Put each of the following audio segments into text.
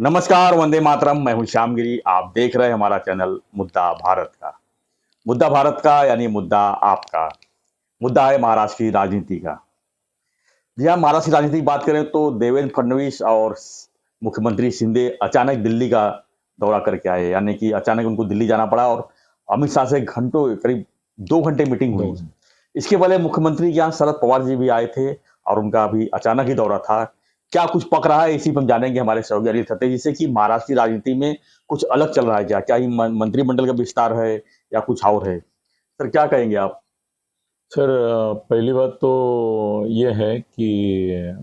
नमस्कार, वंदे मातरम। मैं हूं श्यामगिरी। आप देख रहे हैं हमारा चैनल मुद्दा भारत का। मुद्दा भारत का यानी मुद्दा आपका। मुद्दा है महाराष्ट्र की राजनीति का। जी हाँ, महाराष्ट्र की राजनीति की बात करें तो देवेंद्र फडणवीस और मुख्यमंत्री शिंदे अचानक दिल्ली का दौरा करके आए, यानी कि अचानक उनको दिल्ली जाना पड़ा और अमित शाह से घंटों, करीब 2 घंटे मीटिंग हुई। इसके पहले मुख्यमंत्री के यहाँ शरद पवार जी भी आए थे और उनका भी अचानक ही दौरा था। क्या कुछ पक रहा है, इसी पर हम जानेंगे हमारे सहयोगी अनिल खत्री जी से कि महाराष्ट्र की राजनीति में कुछ अलग चल रहा है क्या? क्या ये मंत्रिमंडल का विस्तार है या कुछ और है? सर, क्या कहेंगे आप? सर, पहली बात तो ये है कि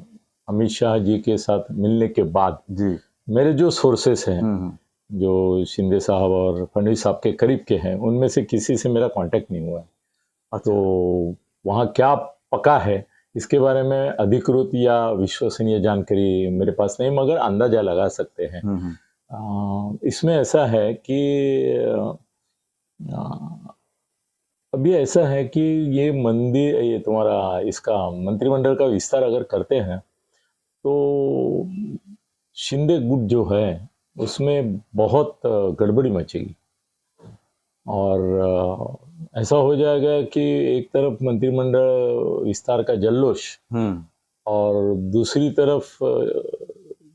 अमित शाह जी के साथ मिलने के बाद जी। मेरे जो सोर्सेस हैं, जो शिंदे साहब और फडणवीस साहब के करीब के हैं, उनमें से किसी से मेरा कांटेक्ट नहीं हुआ है। तो वहाँ क्या पका है इसके बारे में अधिकृत या विश्वसनीय जानकारी मेरे पास नहीं, मगर अंदाजा लगा सकते हैं। इसमें ऐसा है कि अभी ऐसा है कि ये तुम्हारा इसका मंत्रिमंडल का विस्तार अगर करते हैं तो शिंदे गुट जो है उसमें बहुत गड़बड़ी मचेगी और ऐसा हो जाएगा कि एक तरफ मंत्रिमंडल विस्तार का जल्लोश और दूसरी तरफ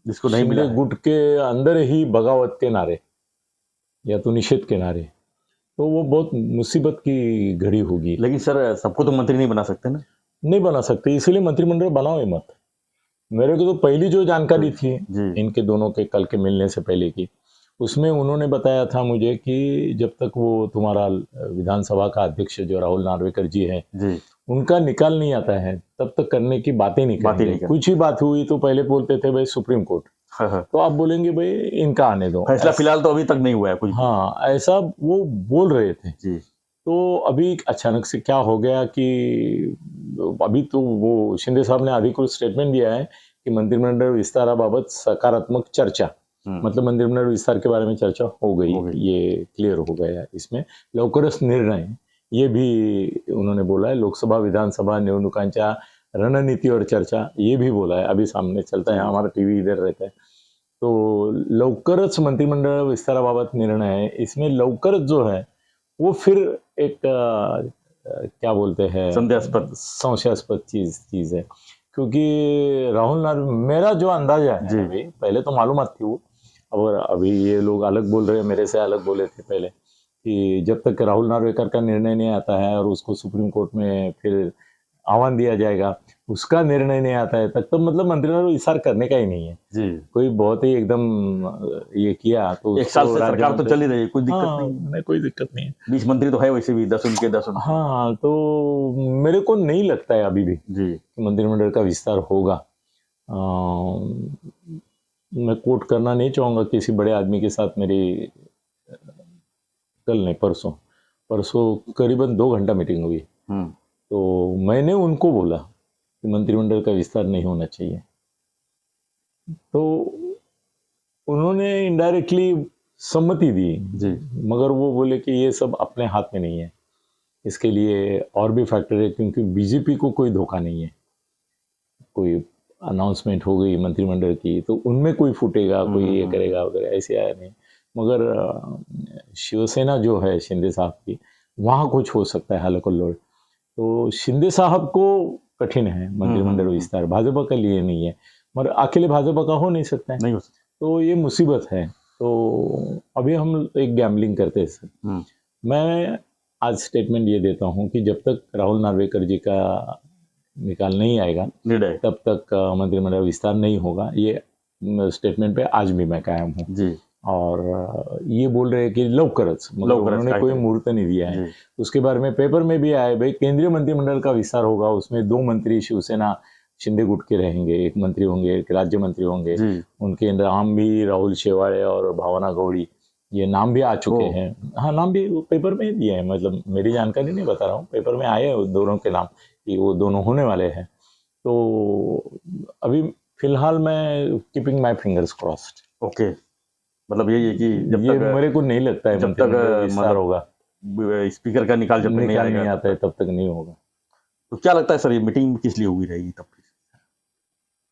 जिसको नहीं मिला शिंदे गुट के अंदर ही बगावत के नारे या तो निषेध के नारे, तो वो बहुत मुसीबत की घड़ी होगी। लेकिन सर, सबको तो मंत्री नहीं बना सकते ना? नहीं बना सकते, इसीलिए मंत्रिमंडल बनाओ ही मत। मेरे को तो पहली जो जानकारी थी इनके दोनों के कल के मिलने से पहले की, उसमें उन्होंने बताया था मुझे कि जब तक वो तुम्हारा विधानसभा का अध्यक्ष जो राहुल नार्वेकर जी है उनका निकाल नहीं आता है तब तक करने की बातें नहीं करेंगे। कुछ ही बात हुई तो पहले बोलते थे भाई सुप्रीम कोर्ट, तो आप बोलेंगे भाई इनका आने दो, फैसला फिलहाल तो अभी तक नहीं हुआ है कुछ। हाँ, ऐसा वो बोल रहे थे जी। तो अभी अचानक से क्या हो गया कि अभी तो वो शिंदे साहब ने अधिकृत स्टेटमेंट दिया है कि मंत्रिमंडल विस्ताराबाबत सकारात्मक चर्चा, मतलब मंत्रिमंडल विस्तार के बारे में चर्चा हो गई, ये क्लियर हो गया। इसमें लवकरच निर्णय, ये भी उन्होंने बोला है। लोकसभा विधानसभा निवडणुकांच्या रणनीतीवर चर्चा, ये भी बोला है। अभी सामने चलता है, हमारा टीवी इधर रहता है। तो लवकरच मंत्रिमंडल विस्ताराबाबत निर्णय है। इसमें लवकरच जो है वो फिर एक क्या बोलते हैं, संशयास्पद चीज है, क्योंकि राहुल नार्वेकर, मेरा जो अंदाजा है अभी, पहले तो मालूमात थी वो, और अभी ये लोग अलग बोल रहे हैं, मेरे से अलग बोले थे पहले कि जब तक राहुल नार्वेकर का निर्णय नहीं आता है और उसको सुप्रीम कोर्ट में फिर आह्वान दिया जाएगा, उसका निर्णय नहीं आता है तब तो मतलब मंत्रिमंडल विस्तार करने का ही नहीं है जी। कोई बहुत ही एकदम ये किया तो एक साल से सरकार तो चल ही रही है, कोई दिक्कत नहीं, कोई दिक्कत नहीं है। 20 मंत्री तो है वैसे भी, 10 उनके 10 उनके। हाँ, तो मेरे को नहीं लगता है अभी भी जी मंत्रिमंडल का विस्तार होगा। मैं कोट करना नहीं चाहूंगा किसी बड़े आदमी के साथ मेरी कल नहीं परसों करीबन 2 घंटा मीटिंग हुई, तो मैंने उनको बोला कि मंत्रिमंडल का विस्तार नहीं होना चाहिए, तो उन्होंने इनडायरेक्टली सम्मति दी जी, मगर वो बोले कि ये सब अपने हाथ में नहीं है, इसके लिए और भी फैक्टर है, क्योंकि बीजेपी को कोई धोखा नहीं है। कोई अनाउंसमेंट हो गई मंत्रिमंडल की तो उनमें कोई फूटेगा, कोई ये करेगा वगैरह, ऐसे आया नहीं। मगर शिवसेना जो है शिंदे साहब की, वहाँ कुछ हो सकता है हल्ला-कल्लोल। तो शिंदे साहब को कठिन है मंत्रिमंडल विस्तार, भाजपा के लिए नहीं है, मगर अकेले भाजपा का हो नहीं सकता है, नहीं हो सकता, तो ये मुसीबत है। तो अभी हम एक गैम्बलिंग करते हैं सर। मैं आज स्टेटमेंट ये देता हूँ कि जब तक राहुल नार्वेकर जी का निकाल नहीं आएगा तब तक मंत्रिमंडल विस्तार नहीं होगा। ये स्टेटमेंट पे आज भी मैं कायम हूँ जी। और ये बोल रहे हैं कि लवकरच, मतलब उन्होंने कोई मुहूर्त नहीं दिया है। उसके बारे में पेपर में भी आया भाई केंद्रीय मंत्रिमंडल का विस्तार होगा, उसमें 2 मंत्री शिवसेना शिंदे गुट के रहेंगे, 1 मंत्री होंगे, 1 राज्य मंत्री होंगे। उनके नाम भी राहुल शेवाड़े और भावना गौड़ी, ये नाम भी आ चुके हैं। हाँ, नाम भी पेपर में दिए हैं, मतलब मेरी जानकारी नहीं बता रहा हूँ, पेपर में आए हैं दोनों के नाम कि वो दोनों होने वाले हैं। तो अभी फिलहाल मैं keeping my fingers crossed. Okay, मतलब यही है कि जब तक मेरे को नहीं लगता है जब तक विस्तार होगा, स्पीकर का निकाल जब तक नहीं आता है तब तक नहीं होगा। तो क्या लगता है सर, ये मीटिंग किस लिए हुई रहेगी तब?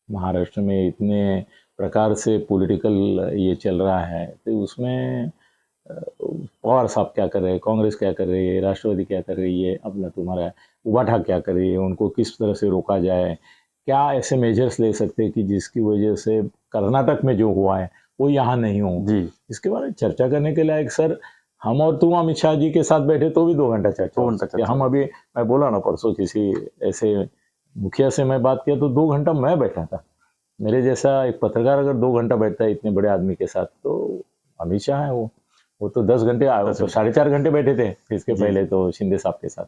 महाराष्ट्र में इतने प्रकार से पॉलिटिकल ये चल रहा है, तो उसमें पवार साहब क्या कर रहे हैं, कांग्रेस क्या कर रही है, राष्ट्रवादी क्या कर रही है, अपना तुम्हारा उबाठा क्या कर रही है, उनको किस तरह से रोका जाए, क्या ऐसे मेजर्स ले सकते हैं कि जिसकी वजह से कर्नाटक में जो हुआ है वो यहाँ नहीं हो। जी इसके बारे में चर्चा करने के लिए सर, हम और तुम अमित शाह जी के साथ बैठे तो भी 2 घंटा चर्चा हो सकती है। हम अभी, मैं बोला ना परसों किसी ऐसे मुखिया से मैं बात किया तो 2 घंटा मैं बैठा था। मेरे जैसा एक पत्रकार अगर 2 घंटा बैठता है इतने बड़े आदमी के साथ, तो अमित शाह है वो तो 10 घंटे, तो 4.5 घंटे बैठे थे इसके पहले तो शिंदे साहब के साथ।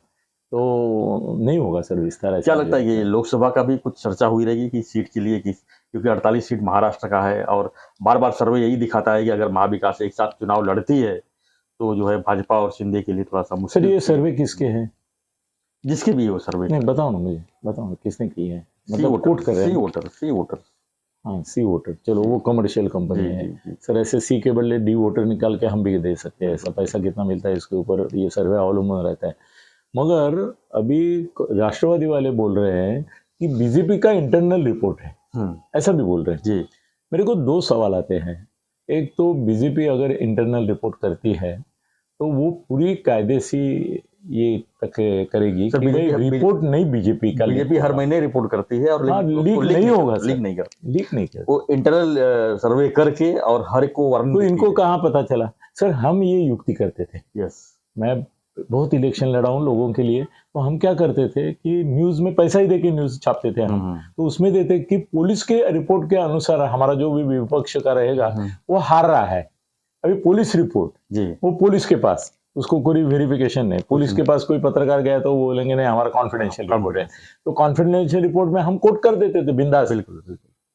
तो नहीं होगा सर विस्तार। क्या लगता है कि लोकसभा का भी कुछ चर्चा हुई रहेगी कि सीट के लिए, कि क्योंकि 48 सीट महाराष्ट्र का है और बार बार सर्वे यही दिखाता है कि अगर महाविकास एक साथ चुनाव लड़ती है तो जो है भाजपा और शिंदे के लिए थोड़ा सा मुश्किल। सर ये सर्वे किसके हैं? जिसके भी हो सर्वे। नहीं बताओ ना, मुझे बताओ ना किसने की है, मतलब कोट कर रहे हैं। सी वोटर। हाँ सी वोटर, चलो वो कमर्शियल कंपनी है सर। ऐसे सी के बदले डी वोटर निकाल के हम भी दे सकते हैं, ऐसा पैसा कितना मिलता है इसके ऊपर ये सर्वे अवलंबन रहता है। मगर अभी राष्ट्रवादी वाले बोल रहे हैं कि बीजेपी का इंटरनल रिपोर्ट है, ऐसा भी बोल रहे हैं जी। मेरे को 2 सवाल आते हैं। एक तो बीजेपी अगर इंटरनल रिपोर्ट करती है तो वो पूरी कायदे से ये तक करेगी कि भाई रिपोर्ट नहीं बीजेपी का, बीजेपी हर महीने रिपोर्ट करती है और लीक नहीं होगा, लीक नहीं करती, लीक नहीं करती, वो इंटरनल सर्वे करके और हर एक को वार्निंग। तो इनको कहाँ पता चला सर? हम ये युक्ति करते थे। यस, मैं बहुत इलेक्शन लड़ा हूँ लोगों के लिए, तो हम क्या करते थे कि न्यूज में पैसा ही देके न्यूज छापते थे हम। तो उसमें देते कि पुलिस के रिपोर्ट के अनुसार हमारा जो भी विपक्ष का रहेगा वो हार रहा है। अभी पुलिस रिपोर्ट जी, वो पुलिस के पास, उसको कोई वेरिफिकेशन नहीं। पुलिस के पास कोई पत्रकार गया तो वो बोलेंगे नहीं हमारा कॉन्फिडेंशियल रिपोर्ट है, तो कॉन्फिडेंशियल रिपोर्ट में हम कोट कर देते थे बिंदास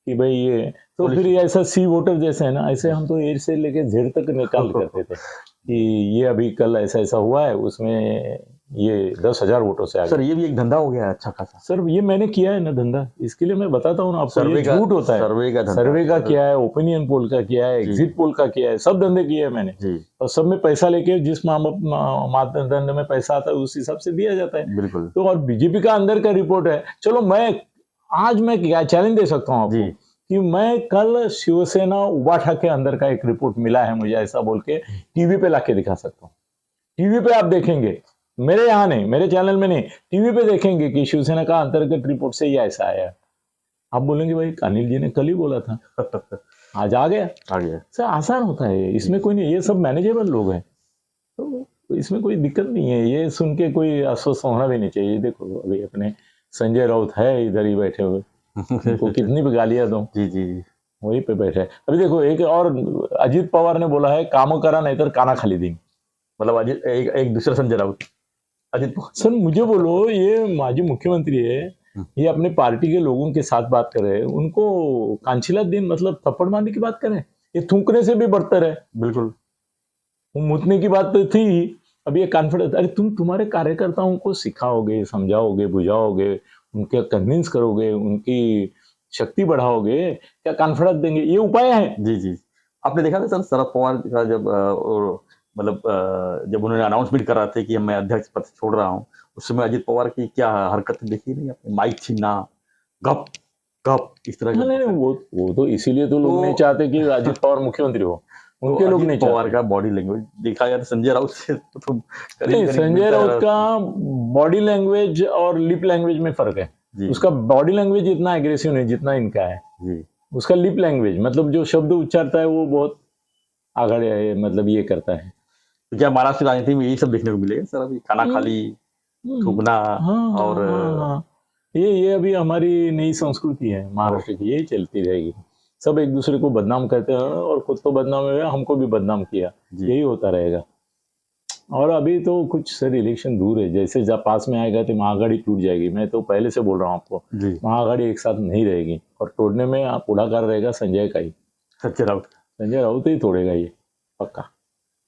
कि भाई ये तो फिर ऐसा सी वोटर जैसे है ना, ऐसे हम तो ए से लेके जेड तक निकाल करते थे कि ये अभी कल ऐसा ऐसा हुआ है, उसमें ये 10,000 वोटों से आगे। सर ये भी एक धंधा हो गया है अच्छा खासा। सर ये मैंने किया है ना धंधा, इसके लिए मैं बताता हूँ ना आपको, ये झूठ होता है। सर्वे का किया है, ओपिनियन पोल का किया है, एग्जिट पोल का किया है, सब धंधे किए हैं मैंने। और सब में पैसा लेके जिस मापदंड में पैसा आता है उस हिसाब से दिया जाता है। बिल्कुल। तो और बीजेपी का अंदर का रिपोर्ट है, चलो आज मैं क्या चैलेंज दे सकता हूँ आपको कि मैं कल शिवसेना उबाठा के अंदर का एक रिपोर्ट मिला है मुझे ऐसा बोल के टीवी पे लाके दिखा सकता हूँ। टीवी पे आप देखेंगे, मेरे यहाँ नहीं, मेरे चैनल में नहीं, टीवी पे देखेंगे कि शिवसेना का अंतर्गत रिपोर्ट से ये ऐसा आया। आप बोलेंगे भाई अनिल जी ने कल ही बोला था, आज आ गया। सर आसान होता है, इसमें कोई नहीं, ये सब मैनेजेबल लोग हैं, तो इसमें कोई दिक्कत नहीं है। ये सुन के कोई अस्वस्थ होना भी नहीं चाहिए। देखो अभी अपने संजय राउत है इधर ही बैठे हुए, उनको कितनी भी गालियां दो, जी वहीं पे बैठे। अभी देखो एक और अजित पवार ने बोला है काम करा नहीं तो काना खाली देंगे, मतलब अजित एक दूसरा संजय राउत। अजित सर मुझे बोलो, ये माजी मुख्यमंत्री है, ये अपने पार्टी के लोगों के साथ बात कर रहे हैं, उनको कांचिला दिन मतलब थप्पड़ मारने की बात करें, ये थूकने से भी बढ़तर है। बिल्कुल, मुतने की बात तो थी, अभी ये कॉन्फिडेंस। अरे तुम्हारे कार्यकर्ताओं को सिखाओगे, समझाओगे, बुझाओगे, उनके कन्विंस करोगे, उनकी शक्ति बढ़ाओगे, क्या कॉन्फिडेंस देंगे? ये उपाय है। जी आपने देखा था सर शरद पवार का जब मतलब जब उन्होंने अनाउंसमेंट कर रहे थे कि मैं अध्यक्ष पद छोड़ रहा हूँ, उस समय अजित पवार की क्या हरकतें देखी नहीं आपने? माइक छीनना, गप गप इस तरह। नहीं वो तो इसीलिए तो लोग नहीं चाहते कि अजित पवार मुख्यमंत्री हो, उनके लोग नहीं। पवार का बॉडी लैंग्वेज देखा जाए तो संजय राउत से तो संजय राउत का बॉडी लैंग्वेज और लिप लैंग्वेज में फर्क है। उसका बॉडी लैंग्वेज इतना एग्रेसिव नहीं जितना इनका है जी। उसका लिप लैंग्वेज मतलब जो शब्द उच्चारता है वो बहुत आगे मतलब ये करता है। तो क्या महाराष्ट्र राजनीति में यही सब देखने को मिलेगा सर? अभी खाना खाली, थूकना और ये अभी हमारी नई संस्कृति है महाराष्ट्र की, यही चलती रहेगी। सब एक दूसरे को बदनाम करते हैं और खुद तो बदनाम हुआ, हमको भी बदनाम किया, यही होता रहेगा। और अभी तो कुछ सर इलेक्शन दूर है, जैसे जब पास में आएगा तो महाआघाड़ी टूट जाएगी। मैं तो पहले से बोल रहा हूँ आपको, महाआघाड़ी एक साथ नहीं रहेगी और तोड़ने में पुढ़ाकार रहेगा संजय का ही, संजय राउत ही तोड़ेगा ये पक्का।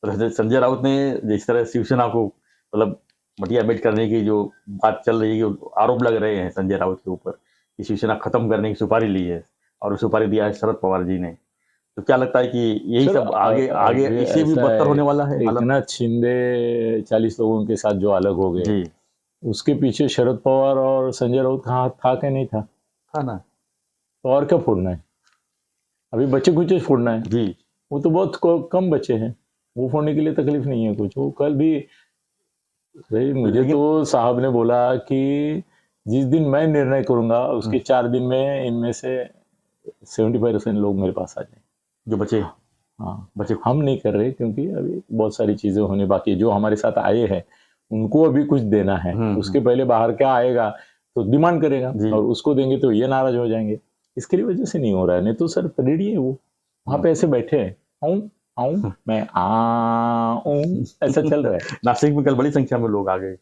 संजय राउत ने जिस तरह शिवसेना को मतलब मटियामेट करने की जो बात चल रही है, आरोप लग रहे हैं संजय राउत के ऊपर कि शिवसेना खत्म करने की सुपारी ली है और सुपारी दिया है शरद पवार जी ने, तो क्या लगता है कि यही सब आगे इससे भी बदतर होने वाला है? एकनाथ शिंदे 40 लोगों के साथ जो अलग हो गए, उसके पीछे शरद पवार और संजय राउत था क्या नहीं था? था ना, तो और क्या फोड़ना है? अभी बच्चे कुछ फोड़ना है, जी वो तो बहुत कम बच्चे हैं, वो फोड़ने के लिए तकलीफ नहीं है कुछ। वो कल भी मुझे तो साहब ने बोला कि जिस दिन मैं निर्णय करूंगा उसके 4 दिन में इनमें से 75% लोग मेरे पास आ जाएंगे जो बचे। हाँ बच्चे हम नहीं कर रहे क्योंकि अभी बहुत सारी चीजें होने बाकी है। जो हमारे साथ आए हैं उनको अभी कुछ देना है, उसके पहले बाहर क्या आएगा तो डिमांड करेगा और उसको देंगे तो ये नाराज हो जाएंगे, इसके लिए वजह से नहीं हो रहा है। नहीं तो सर रेडी है, वो वहां पे ऐसे बैठे हैं, आऊं मैं आऊं ऐसा चल रहा है। नासिक में कल बड़ी संख्या में लोग आ गए,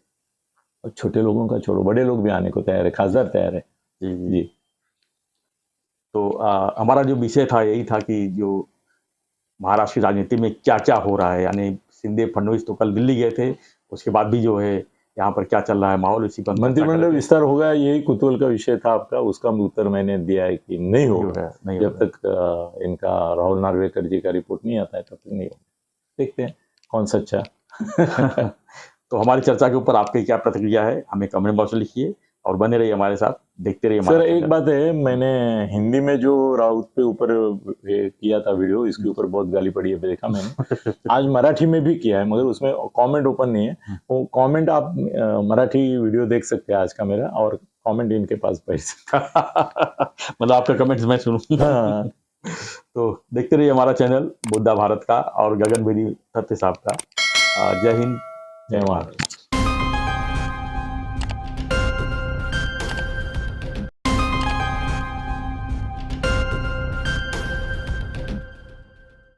और छोटे लोगों का छोड़ो, बड़े लोग भी आने को तैयार है, खासदार तैयार है। जी जी। तो हमारा जो विषय था यही था कि जो महाराष्ट्र की राजनीति में क्या क्या हो रहा है, यानी शिंदे फडणवीस तो कल दिल्ली गए थे, उसके बाद भी जो है यहाँ पर क्या चल रहा है माहौल, इसी पर मंत्रिमंडल विस्तार होगा, यही कुतूहल का विषय था आपका, उसका उत्तर मैंने दिया है कि नहीं होगा, जब तक इनका राहुल नार्वेकर जी का रिपोर्ट नहीं आता है तब तक नहीं होगा। देखते हैं कौन सच्चा। तो हमारी चर्चा के ऊपर आपकी क्या प्रतिक्रिया है, हमें कमेंट बॉक्स में लिखिए और बने रहिए हमारे साथ, देखते रहिए। सर एक बात है, मैंने हिंदी में जो राउत पे ऊपर किया था वीडियो, इसके ऊपर बहुत गाली पड़ी है देखा मैंने। आज मराठी में भी किया है मगर उसमें कमेंट ओपन नहीं है। वो कमेंट आप मराठी वीडियो देख सकते हैं आज का मेरा, और कमेंट इनके पास भेज सकते मतलब आपका कमेंट्स मैं सुनूं। तो देखते रहिए हमारा चैनल मुद्दा भारत का और गगन बेदी सत्य साहब का। जय हिंद, जय महाराज।